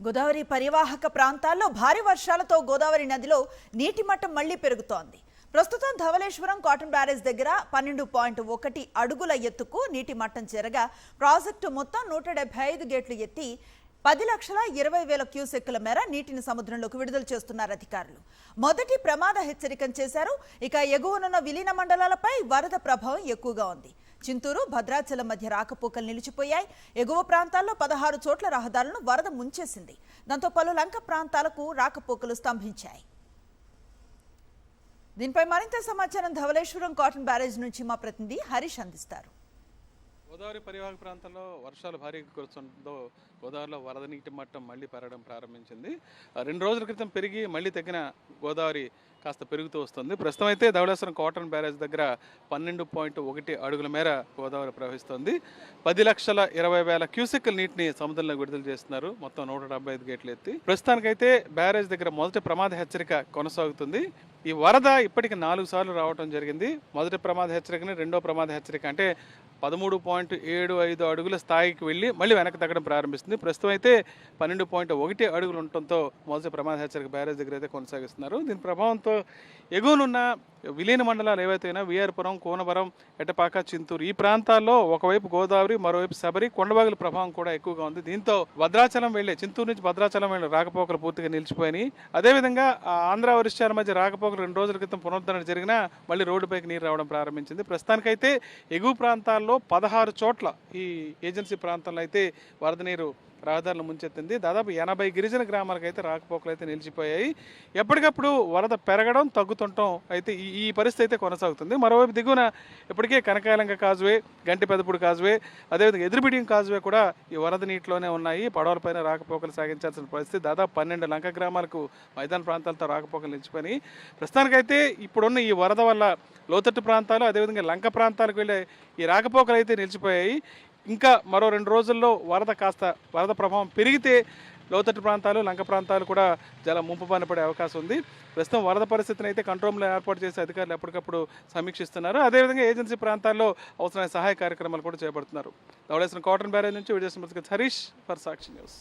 గోదావరి పరివాహక ప్రాంతాల్లో భారీ వర్షాలతో గోదావరి నదిలో నీటి మట్టం మళ్లీ పెరుగుతోంది. ప్రస్తుతం ధవళేశ్వరం కాటన్ బ్యారేజ్ దగ్గర 12.1 అడుగుల ఎత్తుకు నీటి మట్టం చేరగా ప్రాజెక్టు మొత్తం 175 గేట్లు ఎత్తి 10,20,000 క్యూసెక్కుల మేర నీటిని సముద్రంలోకి విడుదల చేస్తున్నారు అధికారులు. మొదటి ప్రమాద హెచ్చరికను చేశారు. ఇక ఎగువనున్న విలీన మండలాలపై వరద ప్రభావం ఎక్కువగా ఉంది. చింతూరు, భద్రాచలం మధ్య రాకపోకలు నిలిచిపోయాయి. ఎగువ ప్రాంతాల్లో 16 చోట్ల రహదారులను వరద ముంచేసింది. దాంతో పలు లంక ప్రాంతాలకు రాకపోకలు స్తంభించాయి. దీనిపై మరింత సమాచారం ధవళేశ్వరం కాటన్ బ్యారేజ్ నుంచి మా ప్రతినిధి హరీష్ అందిస్తారు. గోదావరి పరివాహక ప్రాంతంలో వర్షాలు భారీగా కురుస్తుండటంతో గోదావరిలో వరద నీటి మట్టం మళ్లీ పెరగడం ప్రారంభించింది. 2 రోజుల క్రితం పెరిగి మళ్లీ తగ్గిన గోదావరి కాస్త పెరుగుతూ వస్తుంది. ప్రస్తుతం అయితే ధవళేశ్వరం కాటన్ బ్యారేజ్ దగ్గర 12.1 అడుగుల మేర గోదావరి ప్రవహిస్తుంది. 10,20,000 క్యూసెక్కుల నీటిని సముద్రంలో విడుదల చేస్తున్నారు. మొత్తం 175 గేట్లు ఎత్తి ప్రస్తుతానికైతే బ్యారేజ్ దగ్గర మొదటి ప్రమాద హెచ్చరిక కొనసాగుతుంది. ఈ వరద ఇప్పటికి 4 సార్లు రావడం జరిగింది. మొదటి ప్రమాద హెచ్చరికని, రెండో ప్రమాద హెచ్చరిక అంటే 13.75 అడుగుల స్థాయికి వెళ్ళి మళ్ళీ వెనక్కి తగ్గడం ప్రారంభిస్తుంది. ప్రస్తుతం అయితే 12.1 అడుగులు ఉండటంతో మొదటి ప్రమాద హెచ్చరిక బ్యారేజ్ దగ్గర అయితే కొనసాగిస్తున్నారు. దీని ప్రభావంతో ఎగువనున్న విలీన మండలాలు ఏవైతేనా వీఆర్పురం, కోనవరం, ఎటపాక, చింతూరు ఈ ప్రాంతాల్లో ఒకవైపు గోదావరి, మరోవైపు శబరి, కొండవాగుల ప్రభావం కూడా ఎక్కువగా ఉంది. దీంతో భద్రాచలం వెళ్లే, చింతూరు నుంచి భద్రాచలం వెళ్లే రాకపోకలు పూర్తిగా నిలిచిపోయినాయి. అదేవిధంగా ఆంధ్ర ఒరిస్సాల మధ్య రాకపోకలు 2 రోజుల క్రితం పునరుద్ధరణ జరిగినా మళ్ళీ రోడ్డుపైకి నీరు రావడం ప్రారంభించింది. ప్రస్తుతానికైతే ఎగువ ప్రాంతాల్లో 16 చోట్ల ఈ ఏజెన్సీ ప్రాంతంలో అయితే వరద నీరు రహదారులు ముంచెత్తింది. దాదాపు 80 గిరిజన గ్రామాలకు అయితే రాకపోకలు అయితే నిలిచిపోయాయి. ఎప్పటికప్పుడు వరద పెరగడం, తగ్గుతుండటం అయితే ఈ పరిస్థితి అయితే కొనసాగుతుంది. మరోవైపు దిగువన ఇప్పటికే కనకాయలంక కాజువే, గంటి పెదపూడి కాజువే, అదేవిధంగా ఎదురుబిడియం కాజువే కూడా ఈ వరద నీటిలోనే ఉన్నాయి. పడవలపైన రాకపోకలు సాగించాల్సిన పరిస్థితి. దాదాపు 12 లంక గ్రామాలకు మైదాన ప్రాంతాలతో రాకపోకలు నిలిచిపోయినాయి. ప్రస్తుతానికైతే ఇప్పుడున్న ఈ వరద వల్ల లోతట్టు ప్రాంతాలు, అదేవిధంగా లంక ప్రాంతాలకు వెళ్ళే ఈ రాకపోకలు అయితే నిలిచిపోయాయి. ఇంకా మరో 2 రోజుల్లో వరద ప్రభావం పెరిగితే లోతట్టు ప్రాంతాలు, లంక ప్రాంతాలు కూడా చాలా ముంపు బారిన పడే అవకాశం ఉంది. ప్రస్తుతం వరద పరిస్థితిని అయితే కంట్రోల్లో ఏర్పాటు చేసే అధికారులు ఎప్పటికప్పుడు సమీక్షిస్తున్నారు. అదేవిధంగా ఏజెన్సీ ప్రాంతాల్లో అవసరమైన సహాయ కార్యక్రమాలు కూడా చేపడుతున్నారు. ధవళేశ్వరం కాటన్ బ్యారేజ్ నుంచి విజయ హరీష్ ఫర్ సాక్షి న్యూస్.